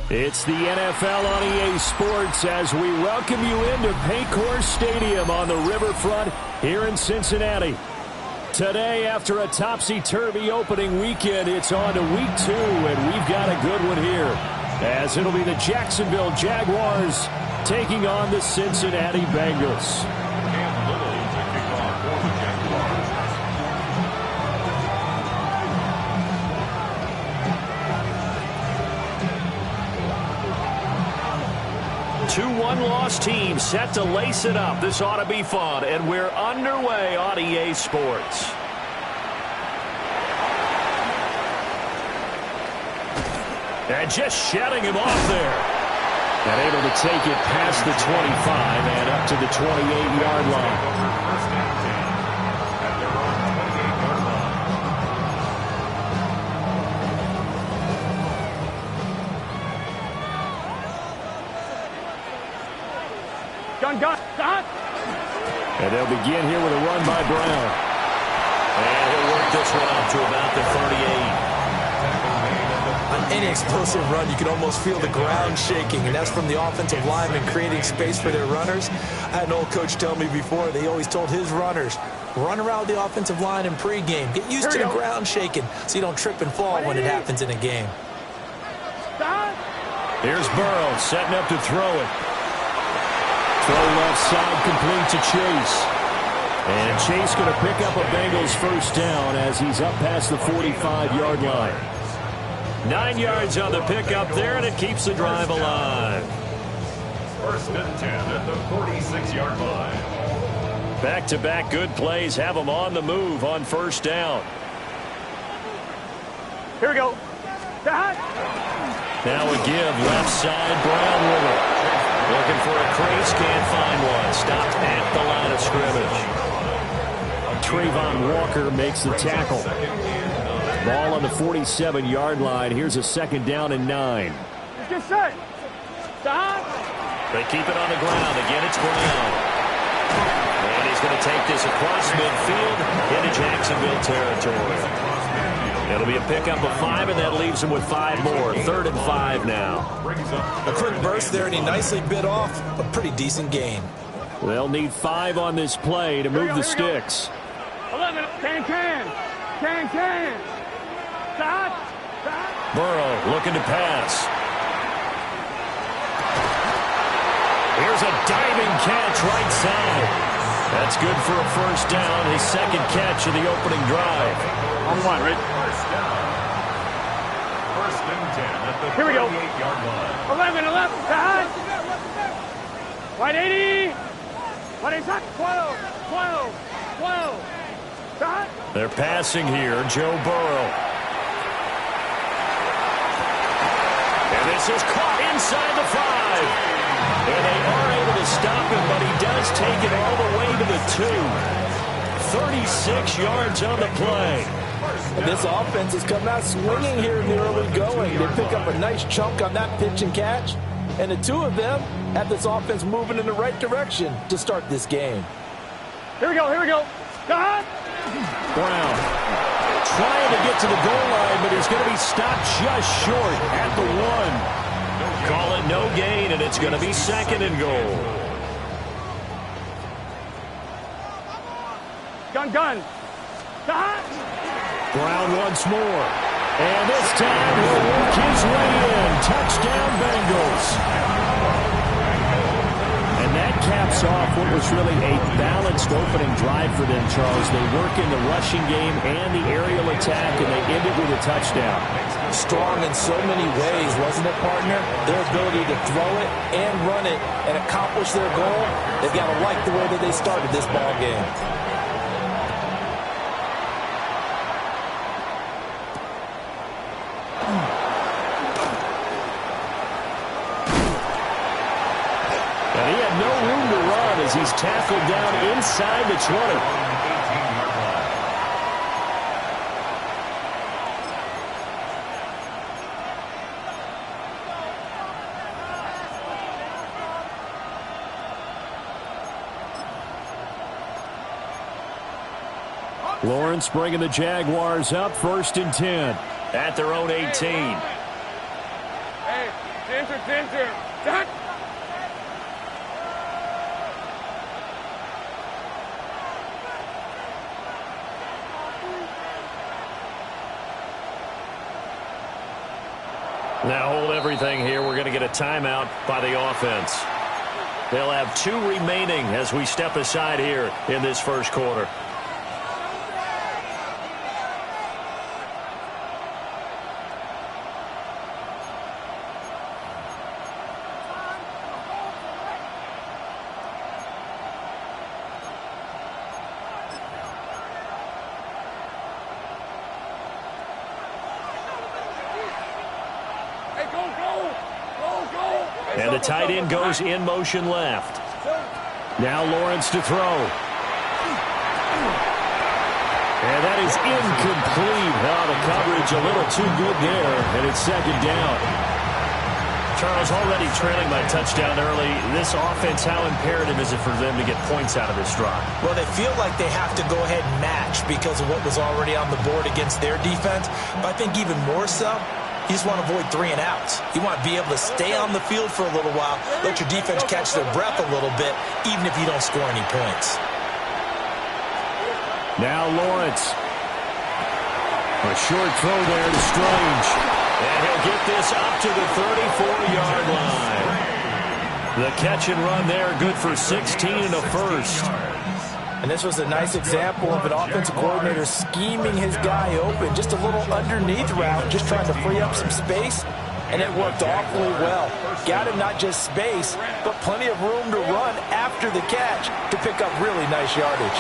It's the NFL on EA Sports as we welcome you into Paycor Stadium on the riverfront here in Cincinnati. Today, after a topsy-turvy opening weekend, it's on to week 2, and we've got a good one here, as it'll be the Jacksonville Jaguars taking on the Cincinnati Bengals. 2 1-loss team set to lace it up. This ought to be fun, and we're underway on EA Sports. And just shutting him off there. And able to take it past the 25 and up to the 28-yard line. Gun. And they'll begin here with a run by Brown. And he'll work this one up to about the 38. On any explosive run, you can almost feel the ground shaking, and that's from the offensive linemen creating space for their runners. I had an old coach tell me before, they always told his runners, run around the offensive line in pregame. Get used to the ground shaking so you don't trip and fall when it happens in a game. Here's Burrow setting up to throw it. Throw left side complete to Chase. And Chase going to pick up a Bengals first down as he's up past the 45-yard line. 9 yards on the pickup there, and it keeps the drive alive. First and 10 at the 46-yard line. Back-to-back good plays have them on the move on first down. Here we go. Now a give left side, Brown with it. Looking for a crease, can't find one. Stopped at the line of scrimmage. Trayvon Walker makes the tackle. Ball on the 47-yard line. Here's a second down and 9. Get set. Stop. They keep it on the ground. Again, it's Brown. And he's going to take this across midfield into Jacksonville territory. It'll be a pickup of 5, and that leaves him with 5 more. 3rd and 5 now. A quick burst there, and he nicely bit off a pretty decent gain. They'll need 5 on this play to move the sticks. 11. Can. Stop. Burrow looking to pass. Here's a diving catch right side. That's good for a first down. His second catch of the opening drive. On one, right? First and 10 at the Here we go. 38-yard line. 11. Stop. White 80. What is that? 12. Stop. They're passing here. Joe Burrow. And this is caught inside the 5. And they are able to stop him, but he does take it all the way to the 2. 36 yards on the play. And this offense has come out swinging here in the early going. They pick up a nice chunk on that pitch and catch. And the 2 of them have this offense moving in the right direction to start this game. Here we go. Stop. Brown trying to get to the goal line, but he's going to be stopped just short at the 1. Call it no gain, and it's going to be 2nd and goal. Gun. Stop. Brown once more. And this time he'll work his way in. Touchdown Bengals. And that caps off what was really a balanced opening drive for them, Charles. They work in the rushing game and the aerial attack, and they end it with a touchdown. Strong in so many ways, wasn't it, partner? Their ability to throw it and run it and accomplish their goal, they've got to like the way that they started this ball game. And he had no room to run as he's tackled down inside the 20. Lawrence bringing the Jaguars up 1st and 10 at their own 18. Hey, Center. Done. Now hold everything here. We're going to get a timeout by the offense. They'll have 2 remaining as we step aside here in this first quarter. And the tight end goes in motion left. Now Lawrence to throw. And that is incomplete. The coverage a little too good there, and it's second down. Charles, already trailing by touchdown early. This offense, how imperative is it for them to get points out of this drive? Well, they feel like they have to go ahead and match because of what was already on the board against their defense. But I think even more so, you just want to avoid 3 and outs. You want to be able to stay on the field for a little while, let your defense catch their breath a little bit, even if you don't score any points. Now Lawrence. A short throw there to Strange. And he'll get this up to the 34-yard line. The catch and run there, good for 16 and a first. And this was a nice example of an offensive coordinator scheming his guy open. Just a little underneath route, just trying to free up some space. And it worked awfully well. Got him not just space, but plenty of room to run after the catch to pick up really nice yardage.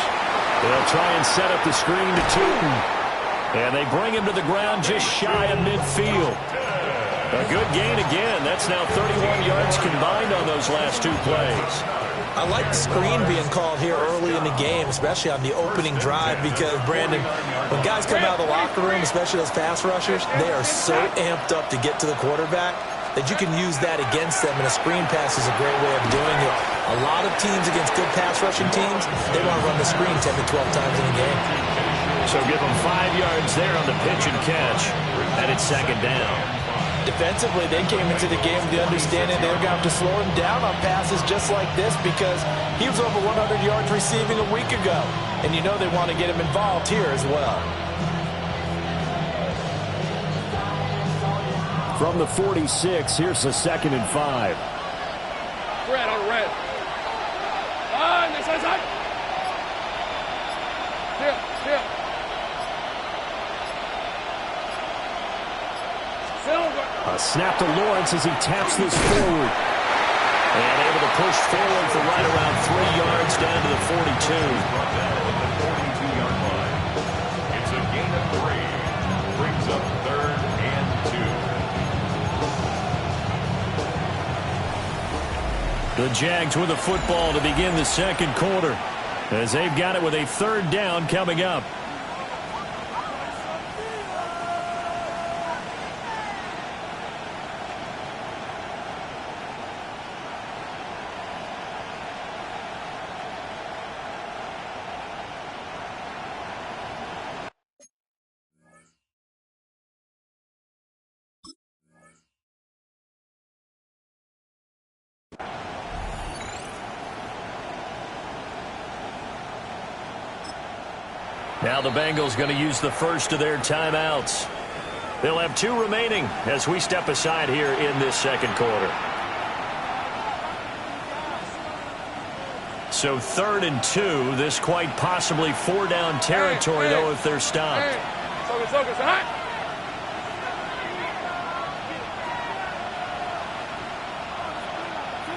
They'll try and set up the screen to Tootin. And they bring him to the ground just shy of midfield. A good gain again. That's now 31 yards combined on those last 2 plays. I like the screen being called here early in the game, especially on the opening drive, because, Brandon, when guys come out of the locker room, especially those pass rushers, they are so amped up to get to the quarterback that you can use that against them, and a screen pass is a great way of doing it. A lot of teams against good pass rushing teams, they want to run the screen 10 to 12 times in a game. So give them 5 yards there on the pitch and catch, and it's second down. Defensively, they came into the game with the understanding they were going to have to slow him down on passes just like this because he was over 100 yards receiving a week ago. And you know they want to get him involved here as well. From the 46, here's the 2nd and 5. Red on red. This side. Here. A snap to Lawrence as he taps this forward. And able to push forward for right around 3 yards down to the 42. Brought down at the 42-yard line. It's a gain of 3. Brings up 3rd and 2. The Jags with the football to begin the second quarter as they've got it with a 3rd down coming up. Now the Bengals going to use the first of their timeouts. They'll have 2 remaining as we step aside here in this second quarter. So 3rd and 2. This quite possibly 4-down territory, though, if they're stopped. Focus. Hot.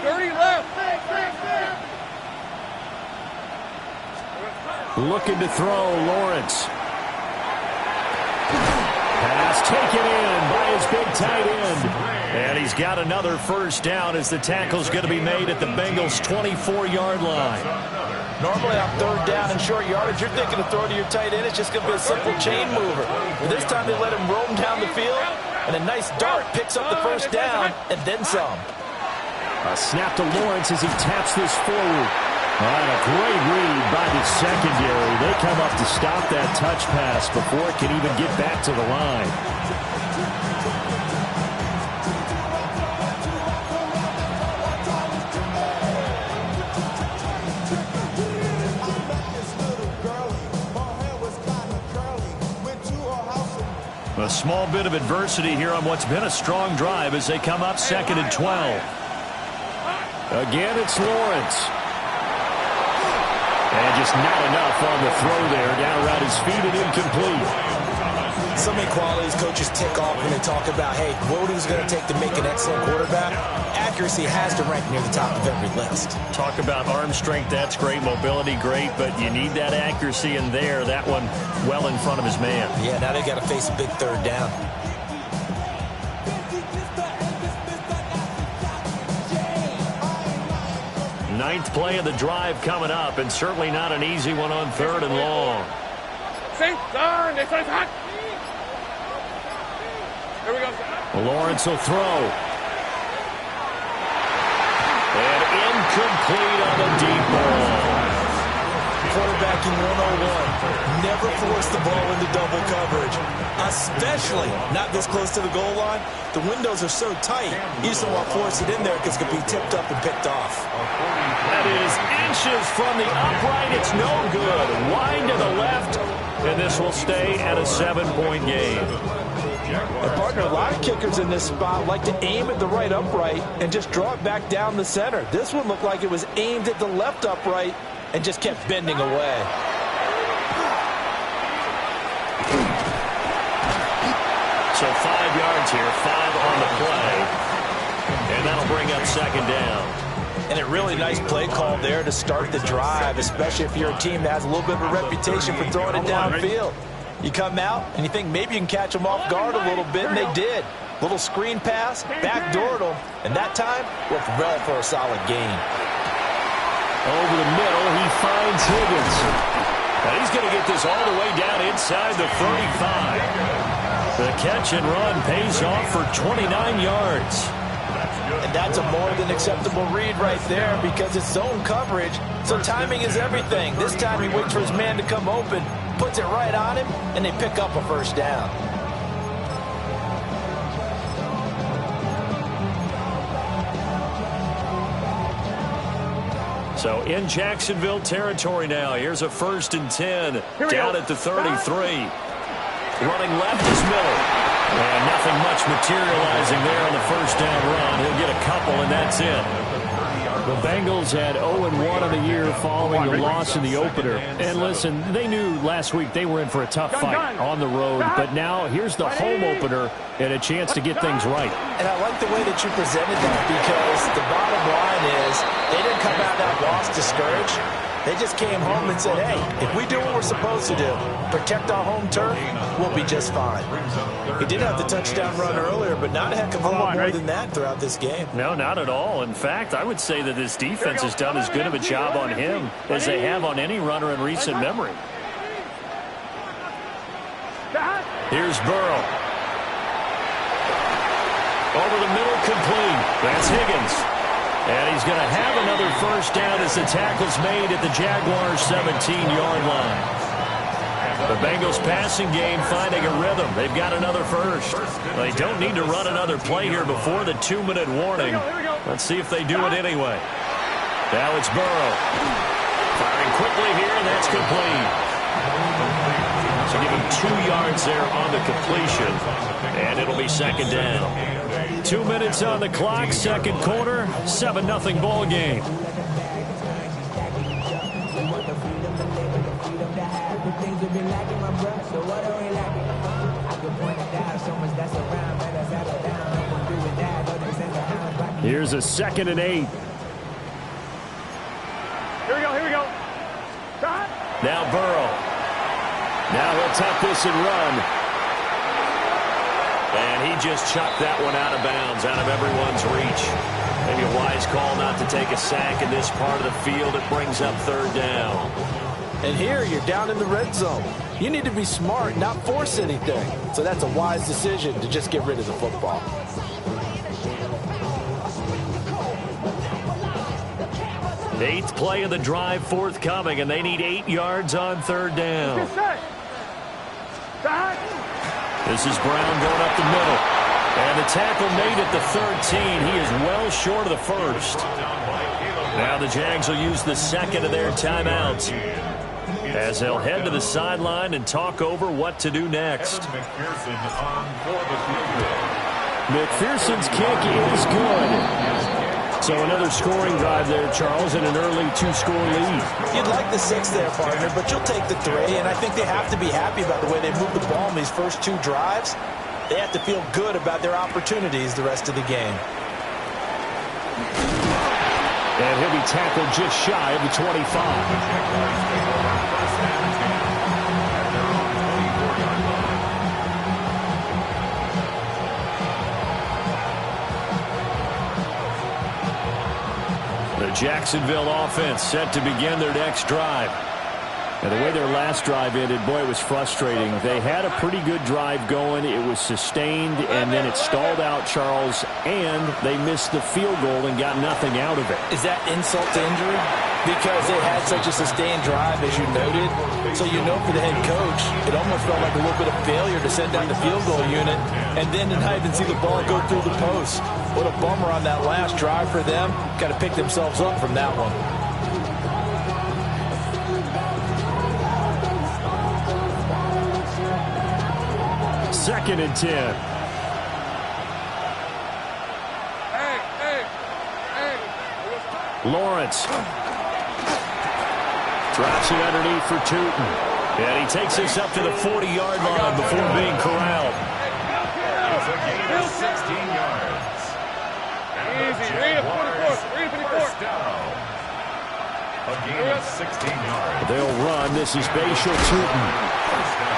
30 left. Looking to throw, Lawrence. Pass taken in by his big tight end. And he's got another first down as the tackle's going to be made at the Bengals' 24-yard line. Normally on 3rd down and short yardage, you're thinking to throw to your tight end. It's just going to be a simple chain mover. But this time they let him roam down the field, and a nice dart picks up the first down and then some. A snap to Lawrence as he taps this forward. All right, a great read by the secondary. They come up to stop that touch pass before it can even get back to the line. small bit of adversity here on what's been a strong drive as they come up 2nd and 12. Again, it's Lawrence. And just not enough on the throw there. Down around his feet and incomplete. So many qualities coaches tick off when they talk about, hey, what is going to take to make an excellent quarterback? Accuracy has to rank near the top of every list. Talk about arm strength, that's great. Mobility, great. But you need that accuracy in there. That one well in front of his man. Yeah, now they got to face a big 3rd down. Ninth play of the drive coming up, and certainly not an easy one on 3rd and long. See? Turn. This is hot. Here we go. Lawrence will throw. And incomplete on the deep ball. Quarterbacking 101. Never force the ball into double coverage, especially not this close to the goal line. The windows are so tight, you just don't want to force it in there because it could be tipped up and picked off. That is inches from the upright. It's no good. Wide to the left, and this will stay at a 7-point game. And partner, a lot of kickers in this spot like to aim at the right upright and just draw it back down the center. This one looked like it was aimed at the left upright and just kept bending away. So 5 yards here, 5 on the play. And that'll bring up 2nd down. And a really nice play call there to start the drive, especially if you're a team that has a little bit of a reputation for throwing it downfield. You come out and you think maybe you can catch them off guard a little bit, and they did. Little screen pass, backdoored them, and that time worked well for a solid gain. Over the middle, he finds Higgins. And he's going to get this all the way down inside the 35. The catch and run pays off for 29 yards. And that's a more than acceptable read right there because it's zone coverage, so timing is everything. This time he waits for his man to come open, puts it right on him, and they pick up a 1st down. So in Jacksonville territory now. Here's a 1st and 10 down at the 33. Running left is Miller. And nothing much materializing there on the 1st down run. He'll get a couple, and that's it. The Bengals had 0-1 on the year following a loss in the opener. And listen, they knew last week they were in for a tough fight on the road. But now here's the home opener and a chance to get things right. And I like the way that you presented that because the bottom line is they didn't come out of that loss discouraged. They just came home and said, hey, if we do what we're supposed to do, protect our home turf, we'll be just fine. He did have the touchdown run earlier, but not a heck of a lot more than that throughout this game. No, not at all. In fact, I would say that this defense has done as good of a job on him as they have on any runner in recent memory. Here's Burrow. Over the middle, complete. That's Higgins. And he's going to have another 1st down as the tackle's made at the Jaguars' 17-yard line. The Bengals passing game finding a rhythm. They've got another 1st. They don't need to run another play here before the 2-minute warning. Let's see if they do it anyway. Now it's Burrow. Firing quickly here, and that's complete. So give him 2 yards there on the completion, and it'll be 2nd down. 2 minutes on the clock, 2nd quarter, 7-0 ball game. Here's a 2nd and 8. Here we go. Now Burrow. Now he'll tuck this and run. And he just chucked that one out of bounds, out of everyone's reach. Maybe a wise call not to take a sack in this part of the field. It brings up 3rd down. And here you're down in the red zone. You need to be smart, not force anything. So that's a wise decision to just get rid of the football. The 8th play of the drive forthcoming, and they need 8 yards on 3rd down. This is Brown going up the middle. And the tackle made at the 13. He is well short of the 1st. Now the Jags will use the 2nd of their timeouts. as they'll head to the sideline and talk over what to do next. McPherson's kick is good. So another scoring drive there, Charles, and an early two-score lead. You'd like the 6 there, partner, but you'll take the 3, and I think they have to be happy about the way they moved the ball in these first 2 drives. They have to feel good about their opportunities the rest of the game. And he'll be tackled just shy of the 25. The Jacksonville offense set to begin their next drive. And the way their last drive ended, boy, it was frustrating. They had a pretty good drive going. It was sustained, and then it stalled out, Charles, and they missed the field goal and got nothing out of it. Is that insult to injury? Because they had such a sustained drive, as you noted. So you know for the head coach, it almost felt like a little bit of failure to send down the field goal unit and then to not even see the ball go through the post. What a bummer on that last drive for them. Got to pick themselves up from that one. Second and 10. Lawrence drops it underneath for Tootin. And he takes this up to the 40-yard line before being corralled. It's a gain of 16 yards. Easy. Read it, 44. Read it, 44. A gain of 16 yards. They'll run. This is Bashal Tootin.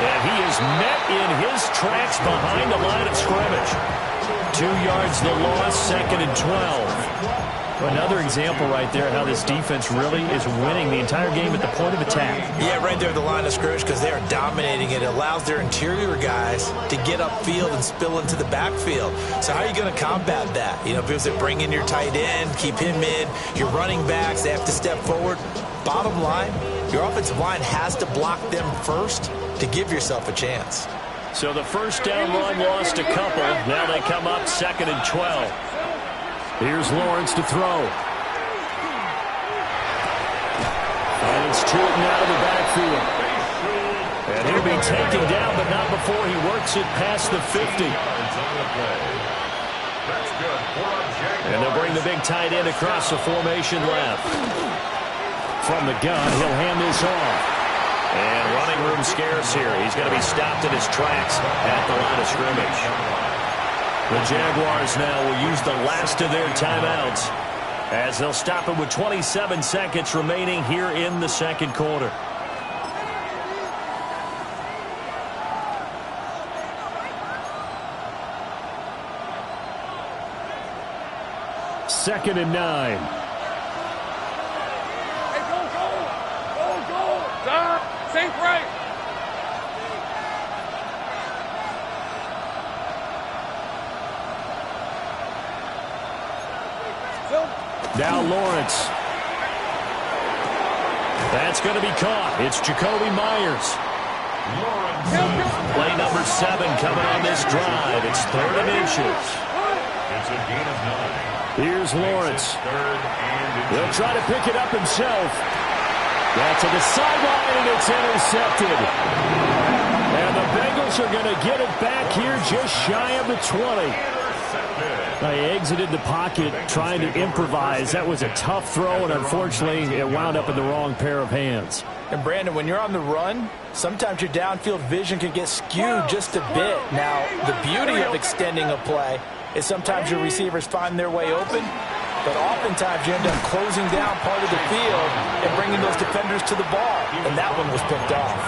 And he is met in his tracks behind the line of scrimmage. 2 yards the loss, second and 12. Another example right there how this defense really is winning the entire game at the point of attack. Yeah, right there at the line of scrimmage because they are dominating it. It allows their interior guys to get upfield and spill into the backfield. So how are you going to combat that? You know, because they bring in your tight end, keep him in, your running backs, they have to step forward. Bottom line, your offensive line has to block them first to give yourself a chance. So the first down run lost a couple. Now they come up second and 12. Here's Lawrence to throw. Finds Tootin out of the backfield. And he'll be taken down, but not before he works it past the 50. And they'll bring the big tight end across the formation left. From the gun, he'll hand this off. And running room scarce here. He's going to be stopped in his tracks at the line of scrimmage. The Jaguars now will use the last of their timeouts as they'll stop it with 27 seconds remaining here in the second quarter. Second and 9. Hey, go. Stop. Safe right. Now Lawrence. That's going to be caught. It's Jacoby Myers. Play number 7 coming on this drive. It's 3rd and inches. It's a gain of 9. Here's Lawrence. He'll try to pick it up himself. That's to the sideline, and it's intercepted. And the Bengals are going to get it back here just shy of the 20. They exited the pocket trying to improvise. That was a tough throw, and unfortunately, it wound up in the wrong pair of hands. And, Brandon, when you're on the run, sometimes your downfield vision can get skewed just a bit. Now, the beauty of extending a play is sometimes your receivers find their way open, but oftentimes you end up closing down part of the field and bringing those defenders to the ball, and that one was picked off.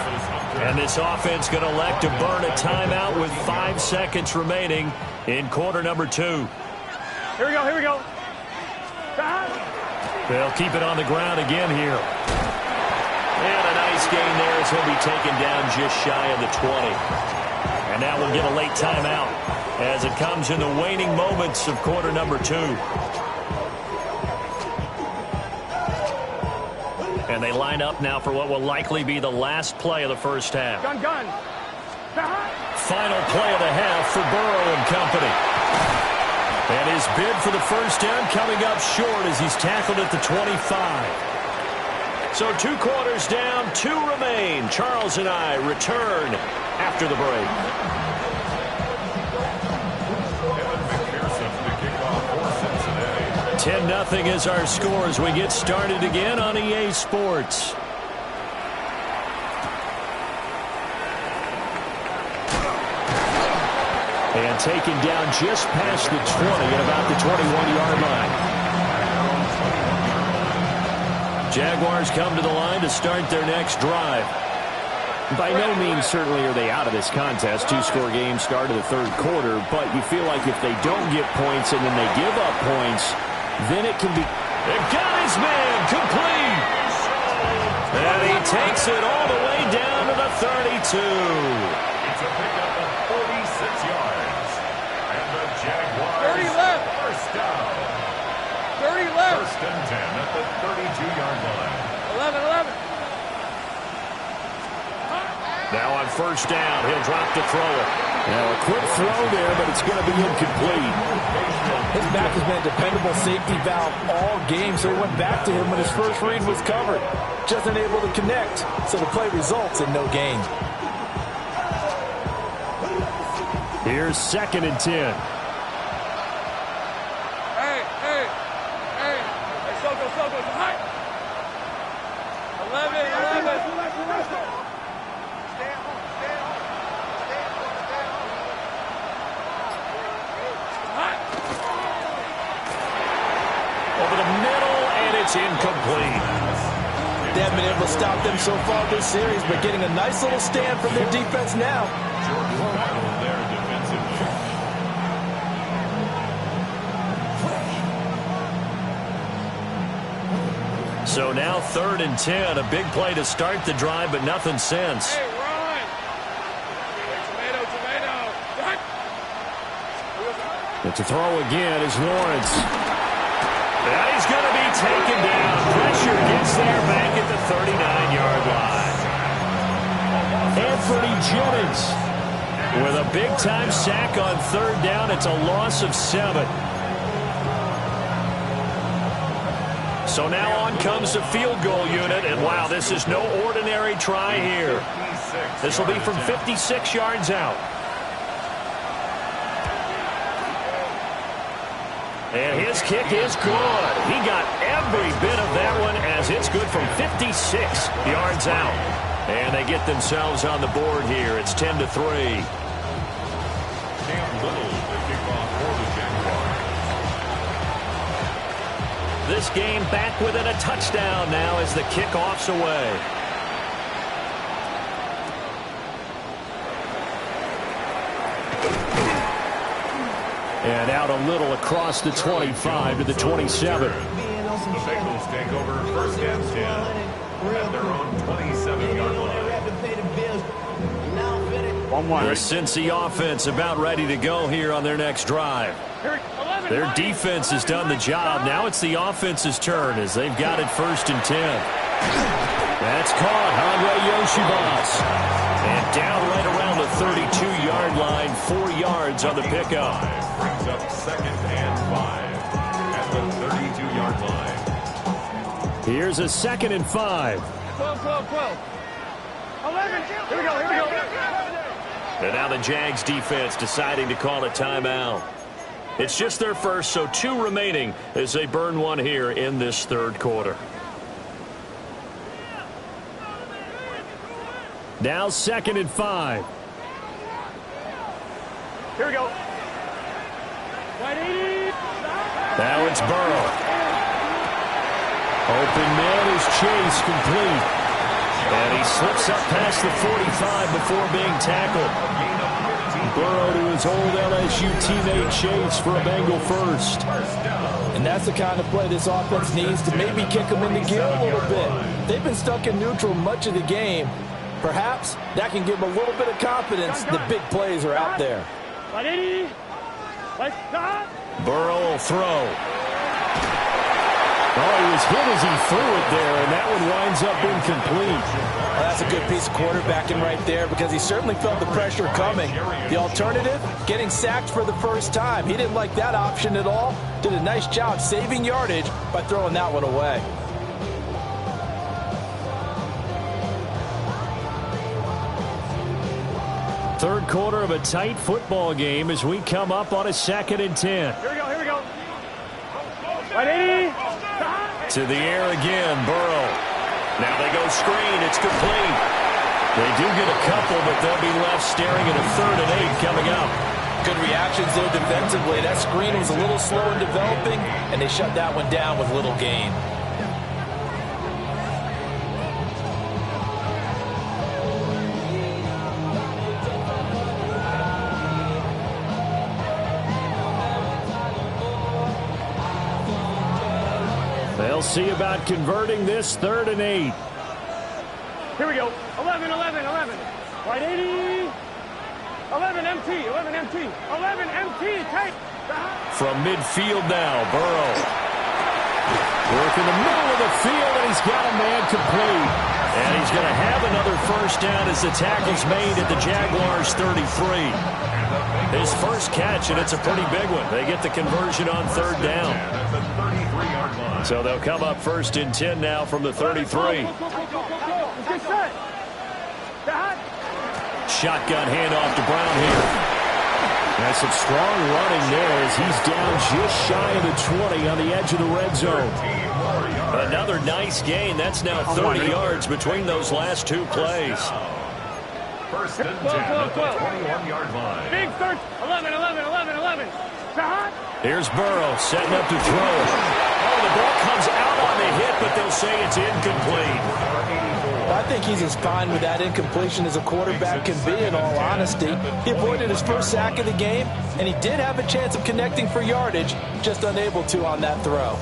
And this offense going to elect to burn a timeout with 5 seconds remaining in quarter number 2. Here we go. They'll keep it on the ground again here. And a nice gain there as he'll be taken down just shy of the 20. And now we'll get a late timeout as it comes in the waning moments of quarter number 2. And they line up now for what will likely be the last play of the first half. Gun. Final play of the half for Burrow and company. And his bid for the first down coming up short as he's tackled at the 25. So 2 quarters down, 2 remain. Charles and I return after the break. 10-0 is our score as we get started again on EA Sports. And taken down just past the 20 at about the 21-yard line. Jaguars come to the line to start their next drive. By no means certainly are they out of this contest. 2-score game start of the third quarter, but you feel like if they don't get points and then they give up points, then it can be... They got his man complete. And he takes it all the way down to the 32. It's a pickup of 46 yards. And the Jaguars 30 left. first down. 30 left. First and 10 at the 32-yard line. 11. Now on first down, he'll drop to throw it. Now a quick throw there, but it's going to be incomplete. His back has been a dependable safety valve all game, so he went back to him when his first read was covered. Just unable to connect, so the play results in no gain. Here's 2nd and 10. Hey, Soko, high. 11. Over the middle, and it's incomplete. They haven't been able to stop them so far this series, but getting a nice little stand from their defense now. Jordan battle there defensively. So now 3rd and 10, a big play to start the drive, but nothing since. Hey, run. Tomato. But to throw again is Lawrence. And he's going to be taken down. Pressure gets there back at the 39-yard line. Anthony Jennings With a big-time sack on 3rd down, it's a loss of 7. So now on comes the field goal unit, and wow, this is no ordinary try here. This will be from 56 yards out. And his kick is good. He got every bit of that one as it's good from 56 yards out. And they get themselves on the board here. It's 10-3. This game back within a touchdown now as the kickoff's away. And out a little across the 25 to the 27. The Bengals take over 1st and 10 at their own 27-yard line. The Cincy offense about ready to go here on their next drive. Their defense has done the job. Now it's the offense's turn as they've got it 1st and 10. That's caught. Andre Yoshibas. And down right around the 32-yard line. 4 yards on the pickup. Brings up 2nd and 5 at the 32-yard line. Here's a 2nd and 5. 12. 11. Here we go. And now the Jags defense deciding to call a timeout. It's just their first, so 2 remaining as they burn one here in this 3rd quarter. Now 2nd and 5. Here we go. Now it's Burrow. Open man is Chase, complete. And he slips up past the 45 before being tackled. Burrow to his old LSU teammate Chase for a Bengal first. And that's the kind of play this offense needs to maybe kick them into gear a little bit. They've been stuck in neutral much of the game. Perhaps that can give them a little bit of confidence the big plays are out there. Burrow will throw. Oh, he was hit as he threw it there, and that one winds up incomplete. Well, that's a good piece of quarterbacking right there because he certainly felt the pressure coming. The alternative, getting sacked for the first time. He didn't like that option at all. Did a nice job saving yardage by throwing that one away. Third quarter of a tight football game as we come up on a 2nd and 10. Here we go, here we go. Right, 80. To the air again, Burrow. Now they go screen. It's complete. They do get a couple, but they'll be left staring at a 3rd and 8 coming up. Good reactions there defensively. That screen was a little slow in developing, and they shut that one down with little gain. They'll see about converting this 3rd and 8. Here we go. 11, 11, 11. Right, 80. 11 MT, 11 MT, 11 MT. Take. From midfield now, Burrow. Work in the middle of the field, and he's got a man complete. And he's going to have another first down as the tackle's made at the Jaguars' 33. His first catch, and it's a pretty big one. They get the conversion on 3rd down. So they'll come up 1st and 10 now from the 33. Shotgun handoff to Brown here. That's some strong running there as he's down just shy of the 20 on the edge of the red zone. Another nice gain. That's now 30 yards between those last 2 plays. 1st and 10 at the 21-yard line. Big third. 11, 11, 11, 11. Here's Burrow setting up to throw. Oh, the ball comes out on the hit, but they'll say it's incomplete. I think he's as fine with that incompletion as a quarterback can be, in all honesty. He avoided his first sack of the game, and he did have a chance of connecting for yardage, just unable to on that throw.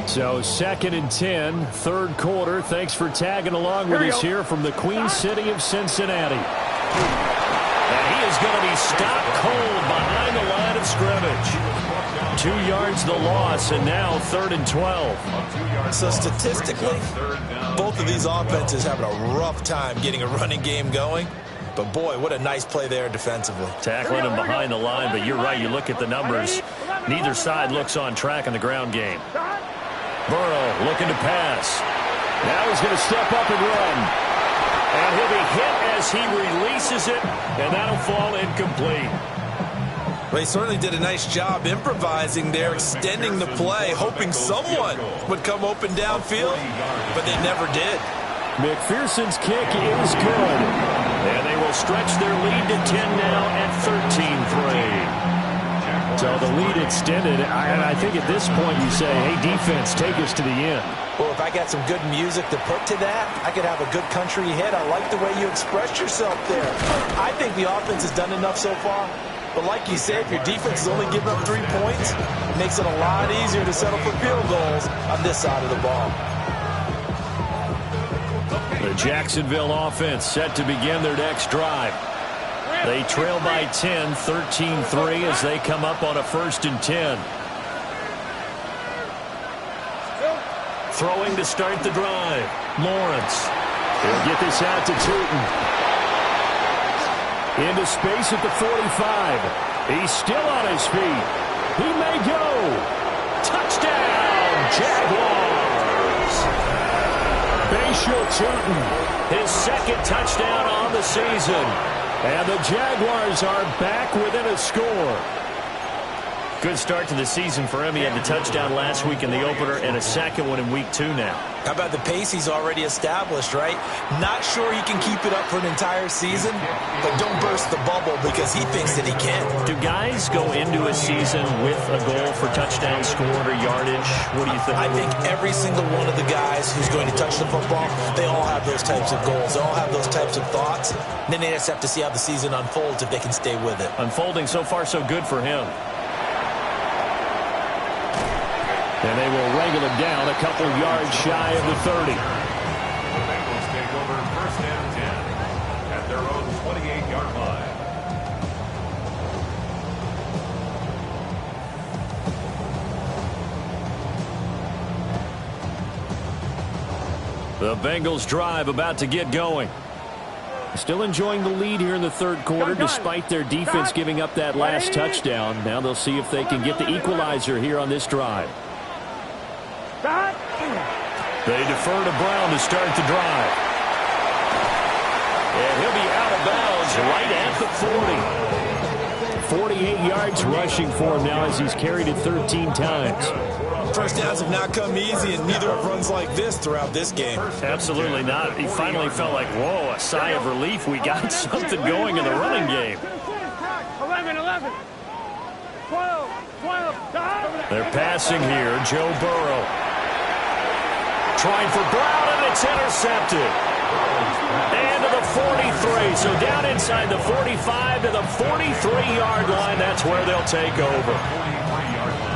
So 2nd and 10, 3rd quarter. Thanks for tagging along with us here from the Queen City of Cincinnati. And he is going to be stopped cold behind the line of scrimmage. 2 yards the loss, and now 3rd and 12. So statistically, both of these offenses having a rough time getting a running game going. But boy, what a nice play there defensively. Tackling him behind the line, but you're right. You look at the numbers. Neither side looks on track in the ground game. Burrow looking to pass. Now he's going to step up and run. And he'll be hit as he releases it, and that'll fall incomplete. Well, he certainly did a nice job improvising there, extending the play, hoping someone would come open downfield, but they never did. McPherson's kick is good. And they will stretch their lead to 10 now at 13-3. So the lead extended, and I think at this point you say, hey, defense, take us to the end. Well, if I got some good music to put to that, I could have a good country hit. I like the way you expressed yourself there. I think the offense has done enough so far. But like you said, if your defense is only giving up 3 points, it makes it a lot easier to settle for field goals on this side of the ball. The Jacksonville offense set to begin their next drive. They trail by 10, 13-3 as they come up on a 1st and 10. Throwing to start the drive. Lawrence. He'll get this out to Tootin. Into space at the 45. He's still on his feet. He may go. Touchdown, Jaguars. Bashal Tootin. His 2nd touchdown on the season. And the Jaguars are back within a score. Good start to the season for him. He had the touchdown last week in the opener and a 2nd one in week 2 now. How about the pace he's already established, right? Not sure he can keep it up for an entire season, but don't burst the bubble because he thinks that he can. Do guys go into a season with a goal for touchdown scored or yardage? What do you think? I think every single one of the guys who's going to touch the football, they all have those types of goals. They all have those types of thoughts. Then they just have to see how the season unfolds if they can stay with it. Unfolding so far so good for him. And they will wrangle him down a couple yards shy of the 30. The Bengals take over 1st and 10 at their own 28-yard line. The Bengals drive about to get going. Still enjoying the lead here in the 3rd quarter despite their defense giving up that last touchdown. Now they'll see if they can get the equalizer here on this drive. They defer to Brown to start the drive. And he'll be out of bounds right at the 40. 48 yards rushing for him now as he's carried it 13 times. First downs have not come easy, and neither have runs like this throughout this game. Absolutely not. He finally felt like, whoa, a sigh of relief. We got something going in the running game. 11, 11. 12, 12. They're passing here. Joe Burrow. Trying for Brown, and it's intercepted. And to the 43. So down inside the 45 to the 43-yard line. That's where they'll take over.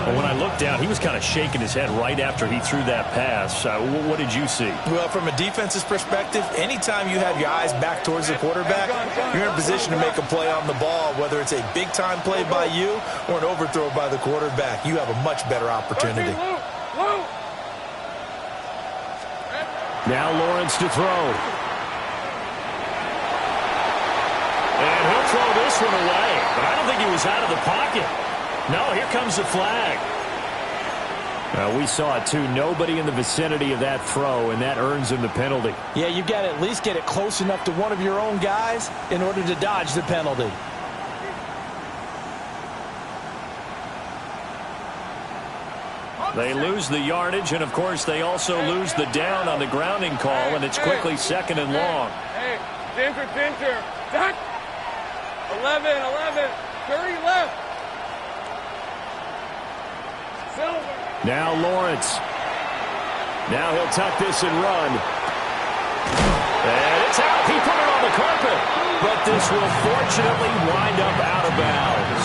Well, when I looked down, he was kind of shaking his head right after he threw that pass. What did you see? Well, from a defense's perspective, anytime you have your eyes back towards the quarterback, you're in a position to make a play on the ball, whether it's a big-time play by you or an overthrow by the quarterback. You have a much better opportunity. Now Lawrence to throw. And he'll throw this one away, but I don't think he was out of the pocket. No, here comes the flag. We saw it, too. Nobody in the vicinity of that throw, and that earns him the penalty. Yeah, you've got to at least get it close enough to one of your own guys in order to dodge the penalty. They lose the yardage, and, of course, they also lose the down on the grounding call, and it's quickly 2nd and long. Hey, Ginger. 11, 30 left. Silver. Now Lawrence. Now he'll tuck this and run. And it's out. He put it on the carpet. But this will fortunately wind up out of bounds.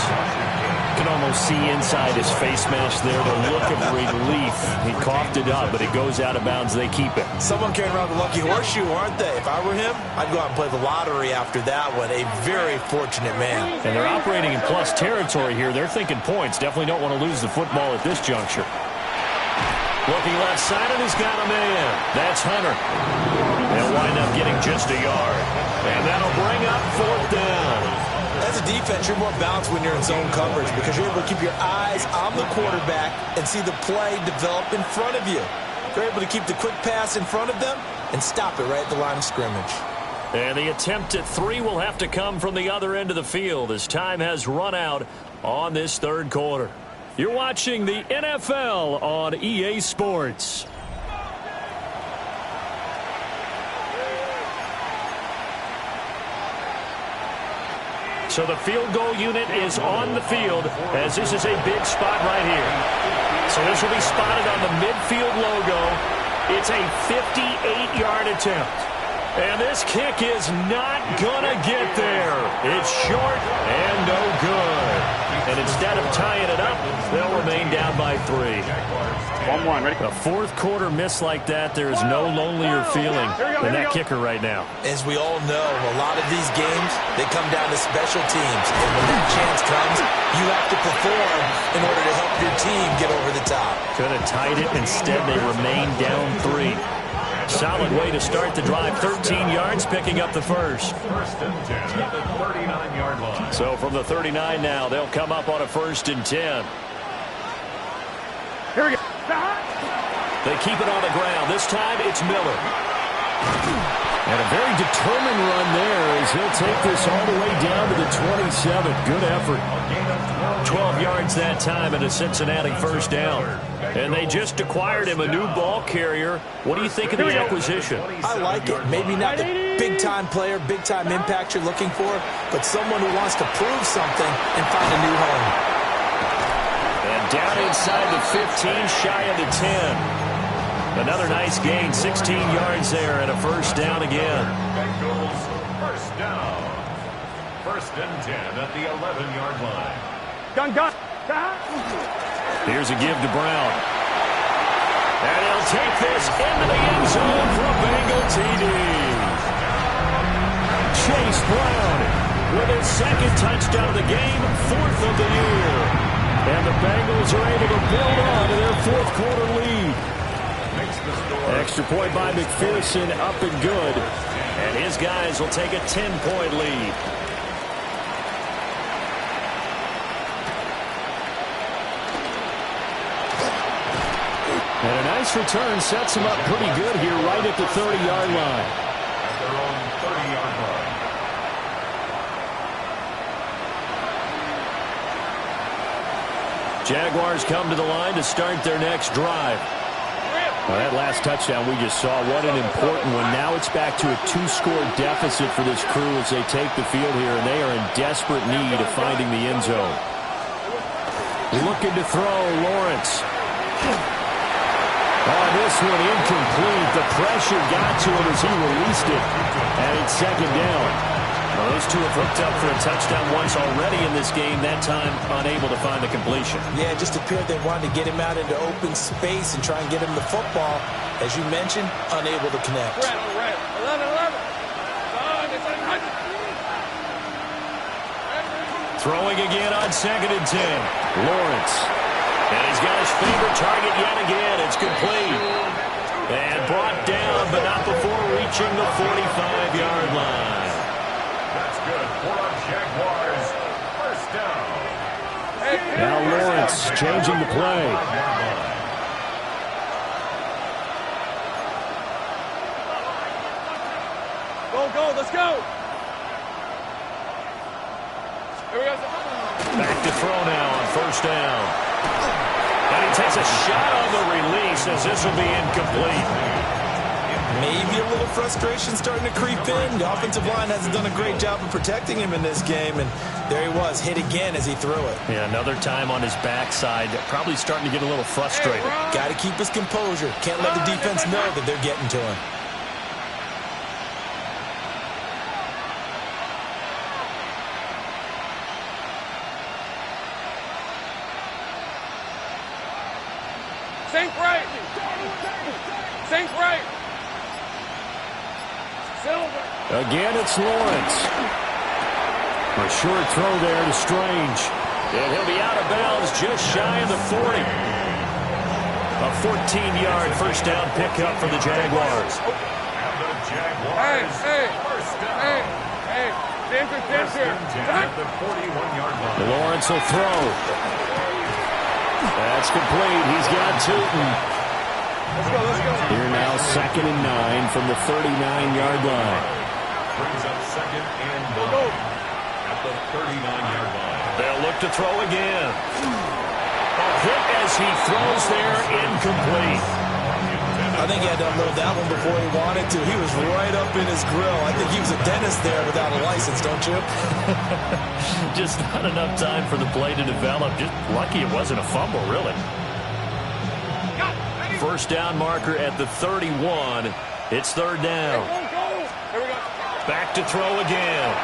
You can almost see inside his face mask there the look of relief. He coughed it up, but it goes out of bounds. They keep it. Someone carrying around the lucky horseshoe, aren't they? If I were him, I'd go out and play the lottery after that one. A very fortunate man. And they're operating in plus territory here. They're thinking points. Definitely don't want to lose the football at this juncture. Looking left side, and he's got a man. That's Hunter. They'll wind up getting just a yard. And that'll bring up 4th down. As a defense, you're more balanced when you're in zone coverage because you're able to keep your eyes on the quarterback and see the play develop in front of you. You're able to keep the quick pass in front of them and stop it right at the line of scrimmage. And the attempt at 3 will have to come from the other end of the field as time has run out on this 3rd quarter. You're watching the NFL on EA Sports. So the field goal unit is on the field as this is a big spot right here. So this will be spotted on the midfield logo. It's a 58-yard attempt. And this kick is not going to get there. It's short and no good. And instead of tying it up, they'll remain down by 3. 1-1, ready? A 4th quarter miss like that, there is no lonelier feeling than that kicker right now. As we all know, a lot of these games, they come down to special teams. And when that chance comes, you have to perform in order to help your team get over the top. Could have tied it. Instead, they remain down 3. Solid way to start the drive. 13 yards, picking up the first. 1st and 10 at the 39-yard line. So from the 39 now, they'll come up on a 1st and 10. Here we go. They keep it on the ground. This time, it's Miller. And a very determined run there as he'll take this all the way down to the 27. Good effort. 12 yards that time and a Cincinnati 1st down. And they just acquired him a new ball carrier. What do you think of the acquisition? I like it. Maybe not the big-time player, big-time impact you're looking for, but someone who wants to prove something and find a new home. And down inside the 15, shy of the 10. Another nice gain, 16 yards there and a 1st down again. Bengals 1st down. 1st and 10 at the 11-yard line. Gun. Here's a give to Brown. And he'll take this into the end zone for a Bengal TD. Chase Brown with his 2nd touchdown of the game, 4th of the year. And the Bengals are able to build on to their 4th quarter lead. Extra point by McPherson, up and good. And his guys will take a 10-point lead. And a nice return sets him up pretty good here right at the 30-yard line. At their own 30-yard line. Jaguars come to the line to start their next drive. Well, that last touchdown we just saw, what an important one. Now it's back to a 2-score deficit for this crew as they take the field here, and they are in desperate need of finding the end zone. Looking to throw, Lawrence. Oh, this one incomplete. The pressure got to him as he released it, and it's second down. Well, those two have hooked up for a touchdown once already in this game, that time unable to find the completion. Yeah, it just appeared they wanted to get him out into open space and try and get him the football. As you mentioned, unable to connect. Red. 11. Throwing again on 2nd and 10. Lawrence. And he's got his favorite target yet again. It's complete. And brought down, but not before reaching the 45-yard line. That's good for the Jaguars. First down. Now Lawrence changing the play. Go, let's go. Here we go. Back to throw now on first down. And he takes a shot on the release as this will be incomplete. Maybe a little frustration starting to creep in. The offensive line hasn't done a great job of protecting him in this game, and there he was, hit again as he threw it. Yeah, another time on his backside, probably starting to get a little frustrated. Got to keep his composure. Can't let the defense know that they're getting to him. Sink right. Silver. Again, it's Lawrence. A short throw there to Strange. And he'll be out of bounds just shy of the 40. A 14-yard first down pickup for the Jaguars. And the Jaguars. Hey. Center. At the 41-yard line. Lawrence will throw. That's complete. He's got Tootin. Let's go. Here now 2nd and 9 from the 39-yard line. Brings up 2nd and 9 at the 39-yard line. They'll look to throw again. A hit as he throws there, incomplete. I think he had to unload that one before he wanted to. He was right up in his grill. I think he was a dentist there without a license, don't you? Just not enough time for the play to develop. Just lucky it wasn't a fumble, really. First down marker at the 31. It's third down. Here we go. Back to throw again.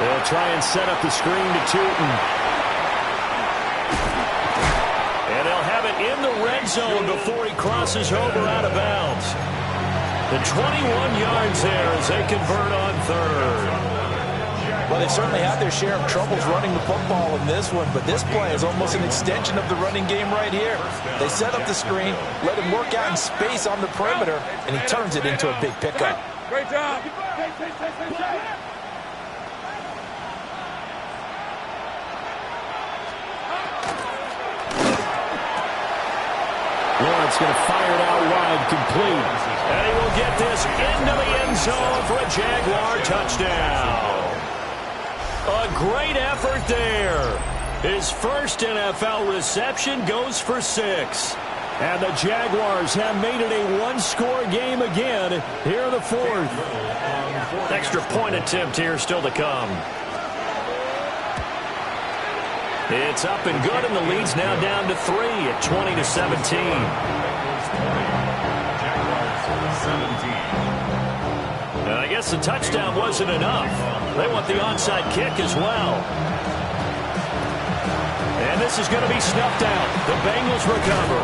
They'll try and set up the screen to Tootin. And they'll have it in the red zone before he crosses over out of bounds. The 21 yards there as they convert on third. Well, they certainly had their share of troubles running the football in this one, but this play is almost an extension of the running game right here. They set up the screen, let him work out in space on the perimeter, and he turns it into a big pickup. Great job. Lawrence going to fire it out wide, complete. And he will get this into the end zone for a Jaguar touchdown. A great effort there. His first NFL reception goes for 6. And the Jaguars have made it a one-score game again here in the fourth. Extra point attempt here still to come. It's up and good, and the lead's now down to 3 at 20-17. And I guess the touchdown wasn't enough. They want the onside kick as well. And this is going to be snuffed out. The Bengals recover.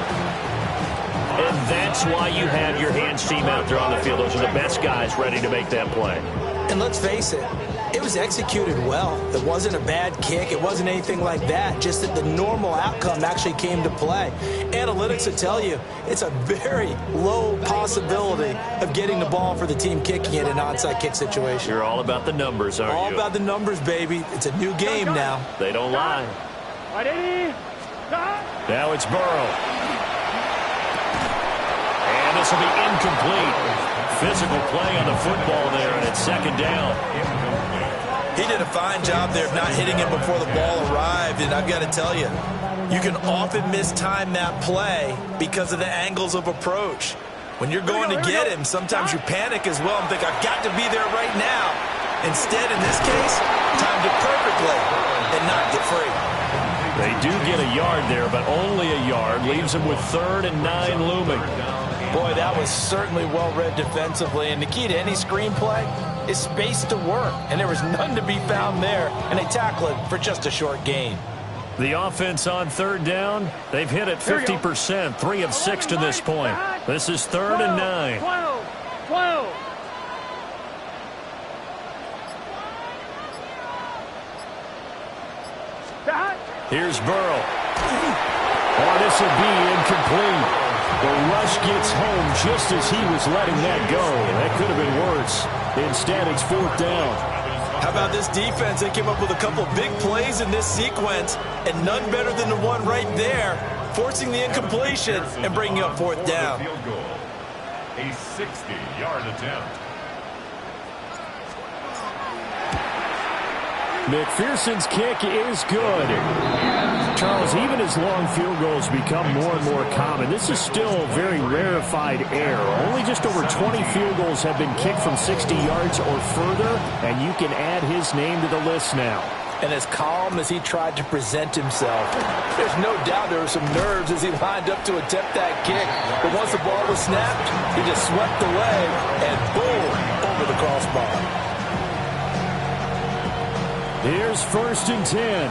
And that's why you have your hands team out there on the field. Those are the best guys ready to make that play. And let's face it, it was executed well. It wasn't a bad kick. It wasn't anything like that. Just that the normal outcome actually came to play. Analytics will tell you it's a very low possibility of getting the ball for the team kicking it in an onside kick situation. You're all about the numbers, aren't you? All about the numbers, baby. It's a new game now. They don't lie. Now it's Burrow. And this will be incomplete. Physical play on the football there, and it's second down. He did a fine job there of not hitting him before the ball arrived, and I've got to tell you, you can often mistime that play because of the angles of approach. When you're going to get him, sometimes you panic as well and think, I've got to be there right now. Instead, in this case, timed it perfectly and knocked it free. They do get a yard there, but only a yard. Leaves them with 3rd and 9 looming. Boy, that was certainly well-read defensively, and the key to any screenplay is space to work, and there was none to be found there, and they tackle it for just a short gain. The offense on 3rd down, they've hit it 50%, 3 of 6 to this point. This is 3rd and 9. 12. Here's Burrow. Oh, this will be incomplete. The rush gets home just as he was letting that go. That could have been worse. Instead, it's 4th down. How about this defense? They came up with a couple big plays in this sequence, and none better than the one right there, forcing the incompletion and bringing up 4th down. A 60-yard attempt. McPherson's kick is good. Charles, even as long field goals become more and more common, this is still a very rarefied air. Only just over 20 field goals have been kicked from 60 yards or further, and you can add his name to the list now. And as calm as he tried to present himself, there's no doubt there were some nerves as he lined up to attempt that kick. But once the ball was snapped, he just swept away and boom, over the crossbar. Here's 1st and 10.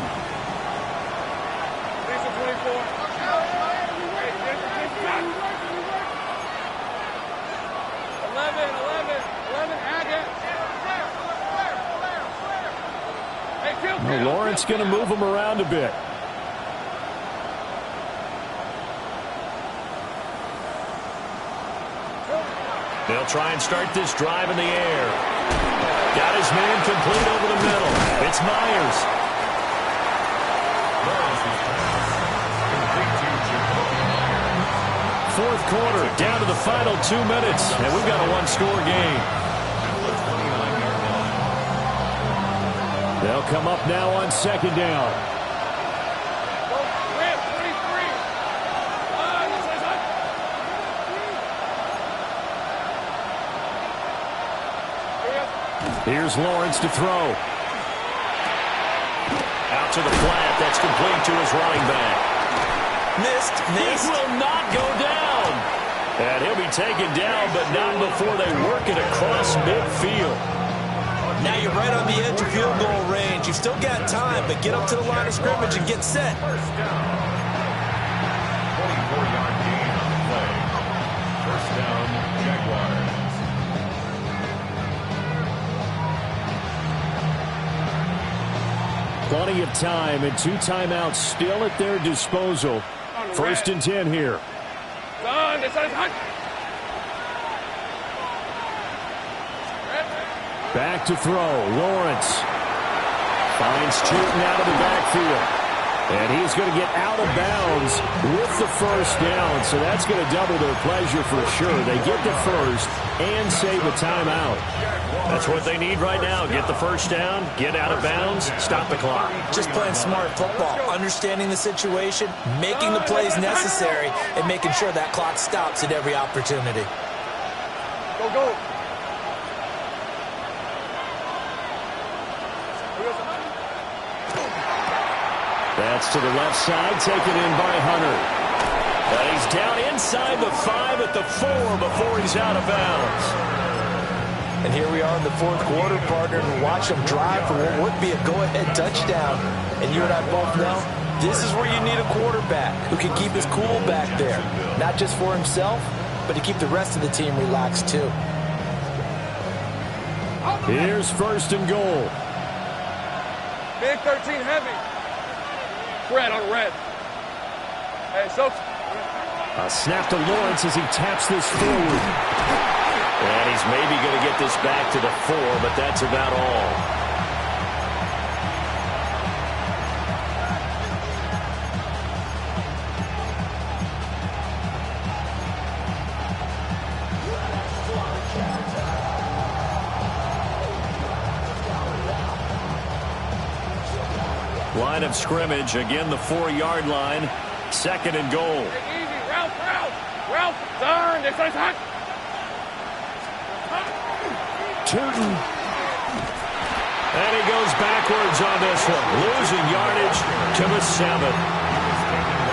11. Well, Lawrence going to move him around a bit. They'll try and start this drive in the air. Got his man complete over the middle. It's Myers. 4th quarter, down to the final 2 minutes, and we've got a 1-score game. They'll come up now on 2nd down. Here's Lawrence to throw. Out to the flat. That's complete to his running back. Missed. He will not go down. And he'll be taken down, but not before they work it across midfield. Now you're right on the edge of field goal range. You've still got time, but get up to the line of scrimmage and get set. 24-yard gain on the play. 1st down, Jaguars. Plenty of time and 2 timeouts still at their disposal. 1st and 10 here. Back to throw. Lawrence finds Chilton out of the backfield. And he's going to get out of bounds with the 1st down. So that's going to double their pleasure for sure. They get the 1st and save a timeout. That's what they need right now. Get the 1st down, get out of bounds, stop the clock. Just playing smart football, understanding the situation, making the plays necessary, and making sure that clock stops at every opportunity. Go. That's to the left side, taken in by Hunter. And he's down inside the 5 at the 4 before he's out of bounds. And here we are in the 4th quarter, partner, and watch him drive for what would be a go-ahead touchdown. And you and I both know this is where you need a quarterback who can keep his cool back there, not just for himself, but to keep the rest of the team relaxed too. Here's 1st and goal. Big 13 heavy. Red on red. Hey, so. A snap to Lawrence as he taps this forward. And he's maybe going to get this back to the 4, but that's about all. line of scrimmage. Again, the 4-yard line. 2nd and goal. Hey, easy. Ralph. Turn. This is hot. Tootin. And he goes backwards on this one. Losing yardage to the 7.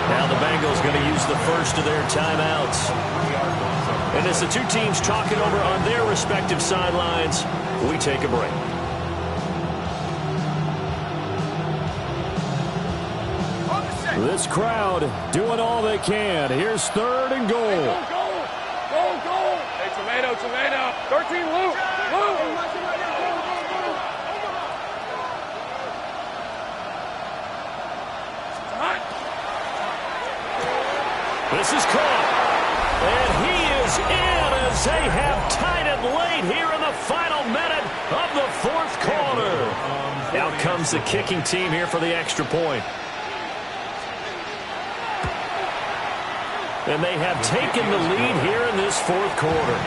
Now the Bengals going to use the first of their timeouts. And as the two teams talk it over on their respective sidelines, we take a break. This crowd doing all they can. Here's 3rd and goal. Go. Hey, tomato. 13, Lou. This is caught. And he is in as they have tied it late here in the final minute of the 4th quarter. Out comes the kicking team here for the extra point. And they have taken the lead here in this 4th quarter.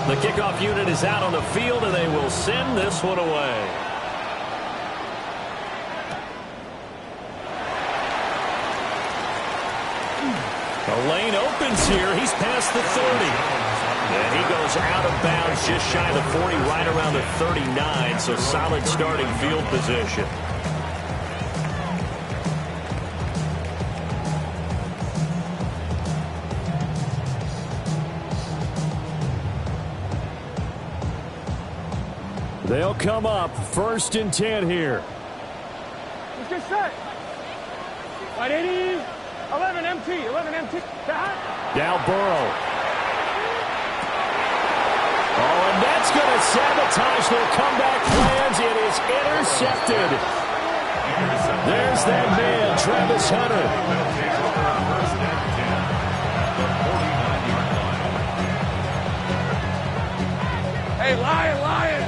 The kickoff unit is out on the field, and they will send this one away. The lane opens here. He's past the 30. And he goes out of bounds just shy of the 40, right around the 39. So solid starting field position. They'll come up 1st and 10 here. Let's get set. Right, 80. 11 MT. Now Burrow. Oh, and that's going to sabotage their comeback plans. It is intercepted. There's that man, Travis Hunter. Hey, Lion.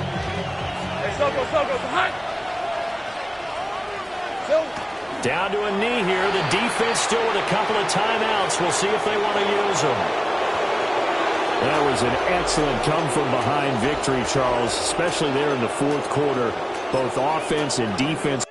Hey, Soko, hot. Down to a knee here. The defense still with a couple of timeouts. We'll see if they want to use them. That was an excellent come-from-behind victory, Charles, especially there in the 4th quarter. Both offense and defense